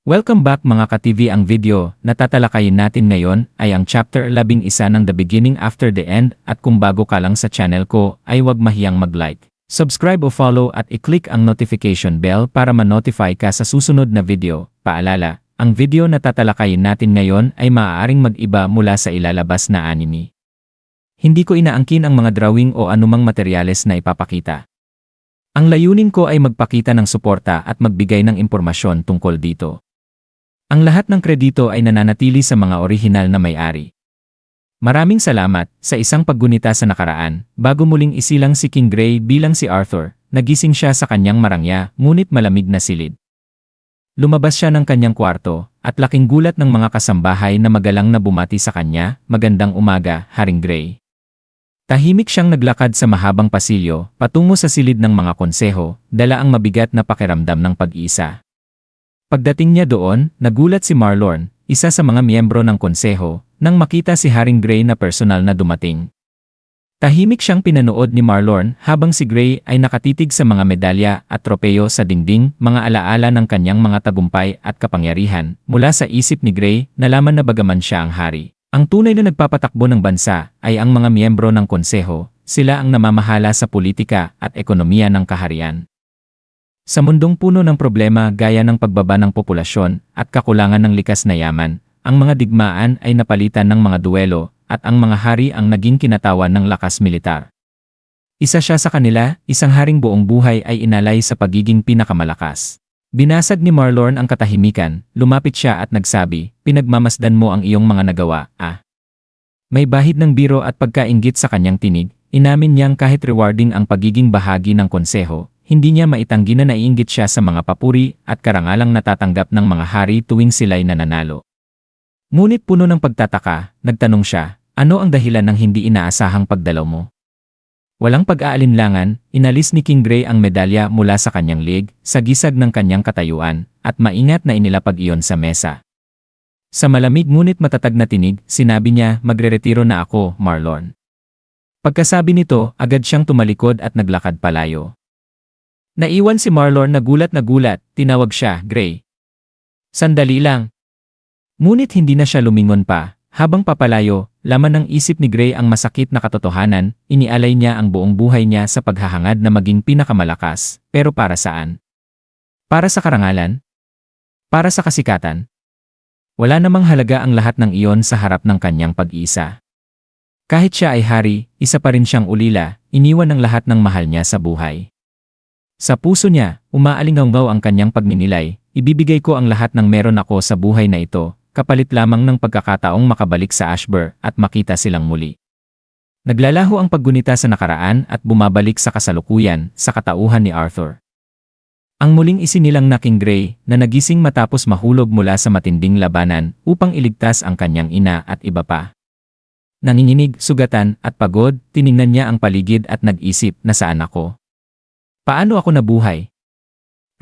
Welcome back mga ka-TV. Ang video na tatalakayin natin ngayon ay ang chapter 11 ng The Beginning After the End, at kung bago ka lang sa channel ko ay huwag mahiyang mag-like, subscribe o follow at i-click ang notification bell para ma-notify ka sa susunod na video. Paalala, ang video na tatalakayin natin ngayon ay maaaring mag-iba mula sa ilalabas na anime. Hindi ko inaangkin ang mga drawing o anumang materyales na ipapakita. Ang layunin ko ay magpakita ng suporta at magbigay ng impormasyon tungkol dito. Ang lahat ng kredito ay nananatili sa mga orihinal na may-ari. Maraming salamat sa isang paggunita sa nakaraan. Bago muling isilang si King Gray bilang si Arthur, nagising siya sa kanyang marangya ngunit malamig na silid. Lumabas siya ng kanyang kwarto at laking gulat ng mga kasambahay na magalang na bumati sa kanya. Magandang umaga, Haring Gray. Tahimik siyang naglakad sa mahabang pasilyo patungo sa silid ng mga konseho, dala ang mabigat na pakiramdam ng pag-iisa. Pagdating niya doon, nagulat si Marlorn, isa sa mga miyembro ng konseho, nang makita si Haring Gray na personal na dumating. Tahimik siyang pinanood ni Marlorn habang si Gray ay nakatitig sa mga medalya at tropeyo sa dingding, mga alaala ng kanyang mga tagumpay at kapangyarihan. Mula sa isip ni Gray, nalaman na bagaman siya ang hari, ang tunay na nagpapatakbo ng bansa ay ang mga miyembro ng konseho. Sila ang namamahala sa politika at ekonomiya ng kaharian. Sa mundong puno ng problema gaya ng pagbaba ng populasyon at kakulangan ng likas na yaman, ang mga digmaan ay napalitan ng mga duwelo at ang mga hari ang naging kinatawan ng lakas militar. Isa siya sa kanila, isang haring buong buhay ay inalay sa pagiging pinakamalakas. Binasag ni Marlorn ang katahimikan, lumapit siya at nagsabi, "Pinagmamasdan mo ang iyong mga nagawa, ah." May bahid ng biro at pagkainggit sa kanyang tinig. Inamin niyang kahit rewarding ang pagiging bahagi ng konseho, hindi niya maitanggi na naiinggit siya sa mga papuri at karangalang natatanggap ng mga hari tuwing sila'y nananalo. Ngunit puno ng pagtataka, nagtanong siya, "Ano ang dahilan ng hindi inaasahang pagdalaw mo?" Walang pag-aalinlangan, inalis ni King Gray ang medalya mula sa kanyang leg, sa gisag ng kanyang katayuan, at maingat na inilapag iyon sa mesa. Sa malamig ngunit matatag na tinig, sinabi niya, "Magreretiro na ako, Marlorn." Pagkasabi nito, agad siyang tumalikod at naglakad palayo. Naiwan si Marlorn na gulat, tinawag siya, "Gray." Sandali lang. Ngunit hindi na siya lumingon pa. Habang papalayo, laman ng isip ni Gray ang masakit na katotohanan, inialay niya ang buong buhay niya sa paghahangad na maging pinakamalakas. Pero para saan? Para sa karangalan? Para sa kasikatan? Wala namang halaga ang lahat ng iyon sa harap ng kanyang pag-iisa. Kahit siya ay hari, isa pa rin siyang ulila, iniwan ng lahat ng mahal niya sa buhay. Sa puso niya, umaalinggaw ang kanyang pagninilay, "Ibibigay ko ang lahat ng meron ako sa buhay na ito, kapalit lamang ng pagkakataong makabalik sa Ashbur at makita silang muli." Naglalaho ang paggunita sa nakaraan at bumabalik sa kasalukuyan, sa katauhan ni Arthur. Ang muling isinilang na King Gray na nagising matapos mahulog mula sa matinding labanan upang iligtas ang kanyang ina at iba pa. Nanginginig, sugatan at pagod, tiningnan niya ang paligid at nag-isip, "Nasaan ako? Paano ako nabuhay?"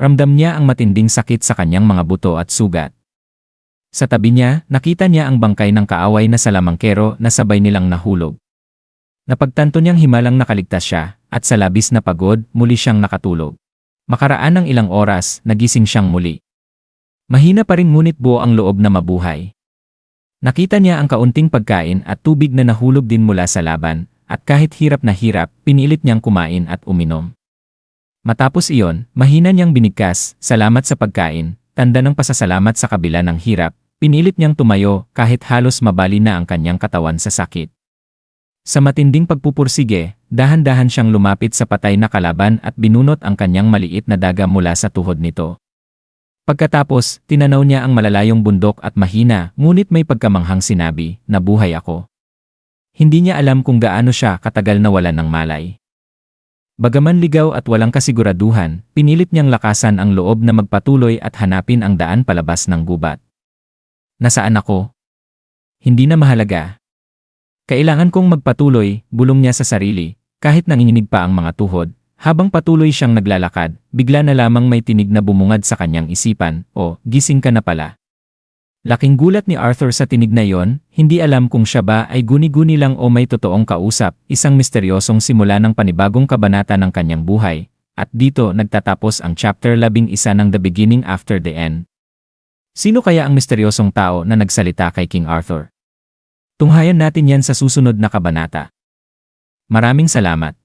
Ramdam niya ang matinding sakit sa kanyang mga buto at sugat. Sa tabi niya, nakita niya ang bangkay ng kaaway na salamangkero na sabay nilang nahulog. Napagtanto niyang himalang nakaligtas siya, at sa labis na pagod, muli siyang nakatulog. Makaraan ng ilang oras, nagising siyang muli. Mahina pa rin ngunit buo ang loob na mabuhay. Nakita niya ang kaunting pagkain at tubig na nahulog din mula sa laban, at kahit hirap na hirap, pinilit niyang kumain at uminom. Matapos iyon, mahina niyang binigkas, "Salamat sa pagkain," tanda ng pasasalamat sa kabila ng hirap. Pinilit niyang tumayo kahit halos mabali na ang kanyang katawan sa sakit. Sa matinding pagpupursige, dahan-dahan siyang lumapit sa patay na kalaban at binunot ang kanyang maliit na daga mula sa tuhod nito. Pagkatapos, tinanaw niya ang malalayong bundok at mahina, ngunit may pagkamanghang sinabi, "Nabuhay ako." Hindi niya alam kung gaano siya katagal na wala ng malay. Bagaman ligaw at walang kasiguraduhan, pinilit niyang lakasan ang loob na magpatuloy at hanapin ang daan palabas ng gubat. "Nasaan ako? Hindi na mahalaga. Kailangan kong magpatuloy," bulong niya sa sarili, kahit nanginginig pa ang mga tuhod. Habang patuloy siyang naglalakad, bigla na lamang may tinig na bumungad sa kanyang isipan, "Oh, gising ka na pala." Laking gulat ni Arthur sa tinig na yon, hindi alam kung siya ba ay guni-guni lang o may totoong kausap, isang misteryosong simula ng panibagong kabanata ng kanyang buhay. At dito nagtatapos ang chapter 11 ng The Beginning After the End. Sino kaya ang misteryosong tao na nagsalita kay King Arthur? Tunghayan natin yan sa susunod na kabanata. Maraming salamat.